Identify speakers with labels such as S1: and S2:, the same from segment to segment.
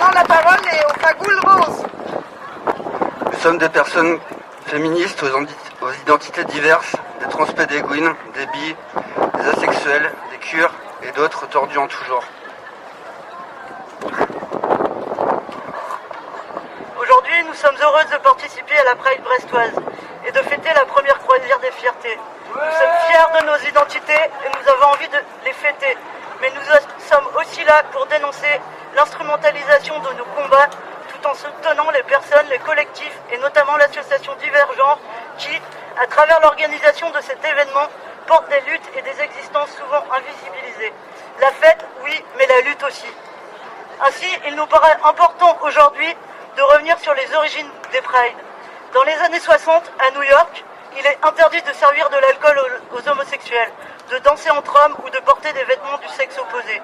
S1: rend la parole aux cagoules roses.
S2: Nous sommes des personnes féministes aux identités diverses, des transpédéguines, des bi, des asexuels, des queers et d'autres tordus en tout genre.
S3: Aujourd'hui, nous sommes heureuses de participer à la Pride brestoise et de fêter la première croisière des fiertés. Nous sommes fiers de nos identités et nous avons envie de les fêter. Mais nous sommes aussi là pour dénoncer l'instrumentalisation de nos combats tout en soutenant les personnes, les collectifs et notamment l'association Divergent qui, à travers l'organisation de cet événement, portent des luttes et des existences souvent invisibilisées. La fête, oui, mais la lutte aussi. Ainsi, il nous paraît important aujourd'hui de revenir sur les origines des Prides. Dans les années 60, à New York, il est interdit de servir de l'alcool aux homosexuels, de danser entre hommes ou de porter des vêtements du sexe opposé.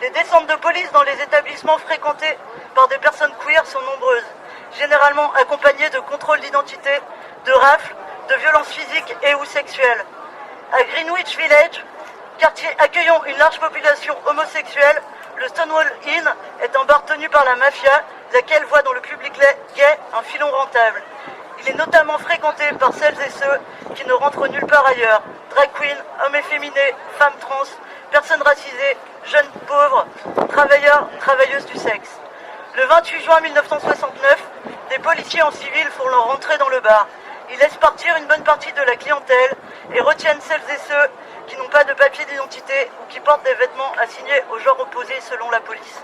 S3: Les descentes de police dans les établissements fréquentés par des personnes queer sont nombreuses, généralement accompagnées de contrôles d'identité, de rafles, de violences physiques et ou sexuelles. À Greenwich Village, quartier accueillant une large population homosexuelle, le Stonewall Inn est un bar tenu par la mafia, laquelle voit dans le public gay un filon rentable. Il est notamment fréquenté par celles et ceux qui ne rentrent nulle part ailleurs, drag queens, hommes efféminés, femmes trans, personnes racisées, jeunes pauvres, travailleurs, travailleuses du sexe. Le 28 juin 1969, des policiers en civil font leur entrée dans le bar. Ils laissent partir une bonne partie de la clientèle et retiennent celles et ceux qui n'ont pas de papier d'identité ou qui portent des vêtements assignés au genre opposé selon la police.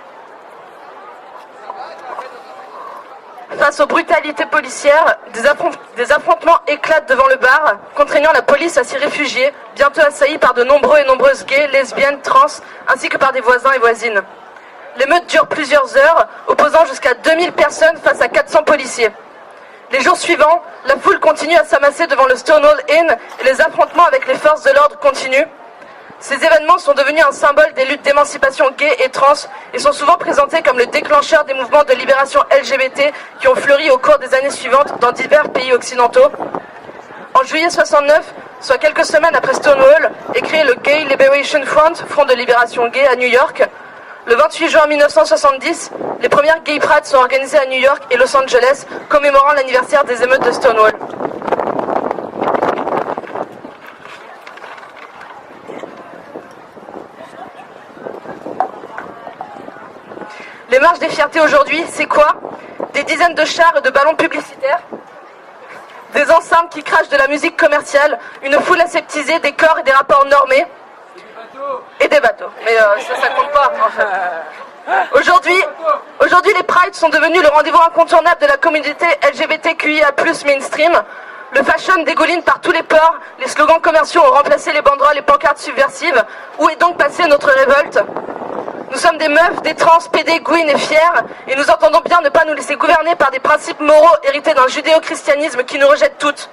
S4: Face aux brutalités policières, des affrontements éclatent devant le bar, contraignant la police à s'y réfugier, bientôt assaillis par de nombreux et nombreuses gays, lesbiennes, trans, ainsi que par des voisins et voisines. L'émeute dure plusieurs heures, opposant jusqu'à 2000 personnes face à 400 policiers. Les jours suivants, la foule continue à s'amasser devant le Stonewall Inn et les affrontements avec les forces de l'ordre continuent. Ces événements sont devenus un symbole des luttes d'émancipation gay et trans et sont souvent présentés comme le déclencheur des mouvements de libération LGBT qui ont fleuri au cours des années suivantes dans divers pays occidentaux. En juillet 69, soit quelques semaines après Stonewall, est créé le Gay Liberation Front, Front de libération gay à New York. Le 28 juin 1970, les premières Gay Pride sont organisées à New York et Los Angeles, commémorant l'anniversaire des émeutes de Stonewall. Les marches des fiertés aujourd'hui, c'est quoi? Des dizaines de chars et de ballons publicitaires, des enceintes qui crachent de la musique commerciale, une foule aseptisée, des corps et des rapports normés, et des bateaux. Mais ça compte pas, en fait. Aujourd'hui, les Prides sont devenus le rendez-vous incontournable de la communauté LGBTQIA+, mainstream. Le fashion dégouline par tous les ports, les slogans commerciaux ont remplacé les banderoles et pancartes subversives. Où est donc passée notre révolte? Nous sommes des meufs, des trans, PD, gouines et fiers, et nous entendons bien ne pas nous laisser gouverner par des principes moraux hérités d'un judéo-christianisme qui nous rejette toutes.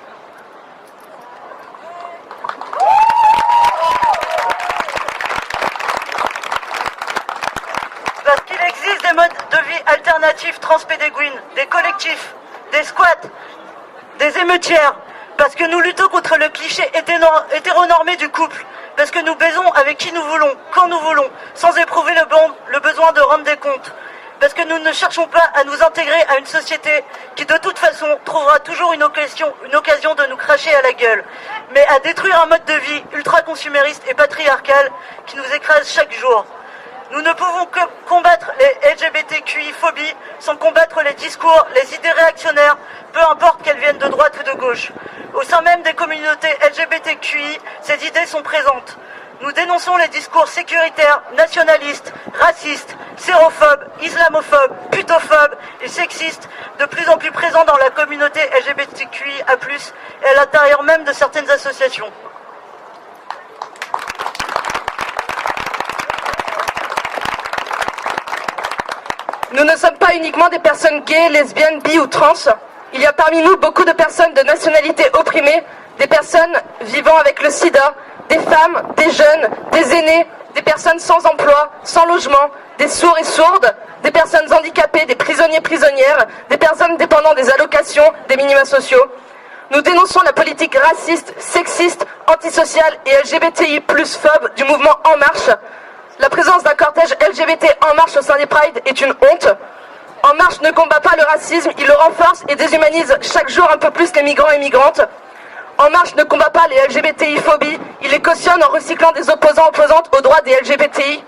S3: Parce qu'il existe des modes de vie alternatifs transpédéguines, des collectifs, des squats, des émeutières, parce que nous luttons contre le cliché hétéronormé du couple, parce que nous baisons avec qui nous voulons, quand nous voulons, sans éprouver le besoin de rendre des comptes, parce que nous ne cherchons pas à nous intégrer à une société qui de toute façon trouvera toujours une occasion de nous cracher à la gueule, mais à détruire un mode de vie ultra-consumériste et patriarcal qui nous écrase chaque jour. Nous ne pouvons que combattre les LGBTQI-phobies sans combattre les discours, les idées réactionnaires, peu importe qu'elles viennent de droite ou de gauche. Au sein même des communautés LGBTQI, ces idées sont présentes. Nous dénonçons les discours sécuritaires, nationalistes, racistes, sérophobes, islamophobes, putophobes et sexistes, de plus en plus présents dans la communauté LGBTQIA+, et à l'intérieur même de certaines associations.
S4: Nous ne sommes pas uniquement des personnes gays, lesbiennes, bi ou trans. Il y a parmi nous beaucoup de personnes de nationalités opprimées, des personnes vivant avec le sida, des femmes, des jeunes, des aînés, des personnes sans emploi, sans logement, des sourds et sourdes, des personnes handicapées, des prisonniers, prisonnières, des personnes dépendant des allocations, des minima sociaux. Nous dénonçons la politique raciste, sexiste, antisociale et LGBTI+ phobe du mouvement En Marche. La présence d'un cortège LGBT En Marche au sein des Pride est une honte. En Marche ne combat pas le racisme, il le renforce et déshumanise chaque jour un peu plus les migrants et migrantes. En Marche ne combat pas les LGBTI-phobies, il les cautionne en recyclant des opposantes aux droits des LGBTI.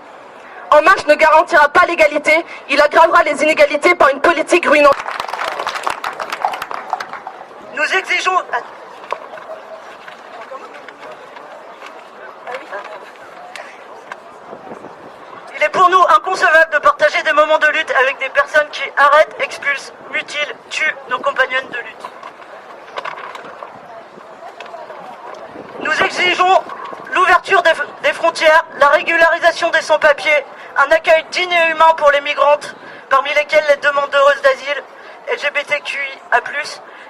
S4: En Marche ne garantira pas l'égalité, il aggravera les inégalités par une politique ruinante.
S3: Nous exigeons... Il est pour nous inconcevable de partager des moments de lutte avec des personnes qui arrêtent, expulsent, mutilent, tuent nos compagnonnes de lutte. Nous exigeons l'ouverture des frontières, la régularisation des sans-papiers, un accueil digne et humain pour les migrantes, parmi lesquelles les demandeuses d'asile, LGBTQIA+,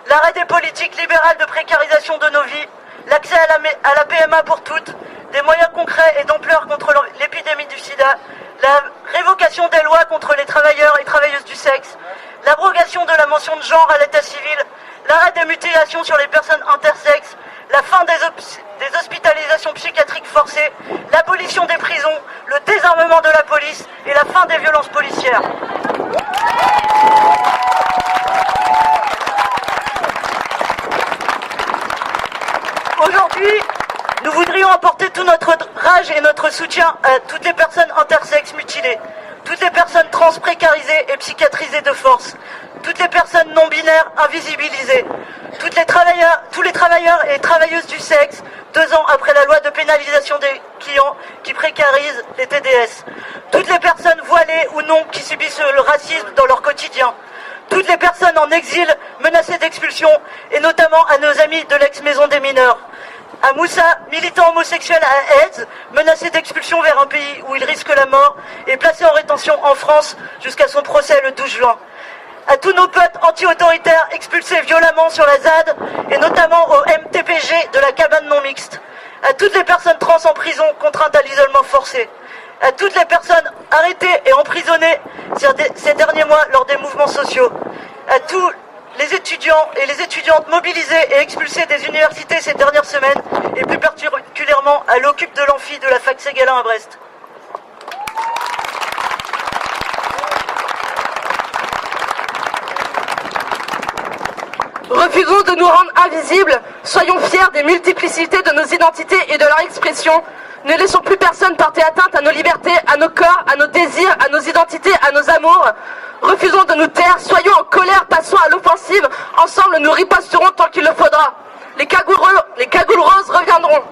S3: l'arrêt des politiques libérales de précarisation de nos vies, l'accès à la PMA pour toutes, des moyens concrets et d'ampleur contre l'épidémie du sida, la révocation des lois contre les travailleurs et travailleuses du sexe, l'abrogation de la mention de genre à l'état civil, l'arrêt des mutilations sur les personnes intersexes, la fin des hospitalisations psychiatriques forcées, l'abolition des prisons, le désarmement de la police et la fin des violences policières. Aujourd'hui, nous voudrions apporter tout notre rage et notre soutien à toutes les personnes intersexes mutilées, toutes les personnes trans précarisées et psychiatrisées de force, toutes les personnes non binaires invisibilisées, tous les travailleurs et travailleuses du sexe, 2 ans après la loi de pénalisation des clients qui précarisent les TDS, toutes les personnes voilées ou non qui subissent le racisme dans leur quotidien, toutes les personnes en exil menacées d'expulsion et notamment à nos amis de l'ex-maison des mineurs. À Moussa, militant homosexuel à Aide, menacé d'expulsion vers un pays où il risque la mort et placé en rétention en France jusqu'à son procès le 12 juin. À tous nos potes anti-autoritaires expulsés violemment sur la ZAD et notamment au MTPG de la cabane non mixte. À toutes les personnes trans en prison contraintes à l'isolement forcé. À toutes les personnes arrêtées et emprisonnées ces derniers mois lors des mouvements sociaux. À tous les étudiants et les étudiantes mobilisés et expulsés des universités ces dernières semaines, et plus particulièrement à l'occupe de l'amphi de la fac Ségalin à Brest.
S4: Refusons de nous rendre invisibles, soyons fiers des multiplicités de nos identités et de leur expression. Ne laissons plus personne porter atteinte à nos libertés, à nos corps, à nos désirs, à nos identités, à nos amours. Refusons de nous taire, soyons en colère, passons à l'offensive. Ensemble, nous riposterons tant qu'il le faudra. Les cagoules roses reviendront.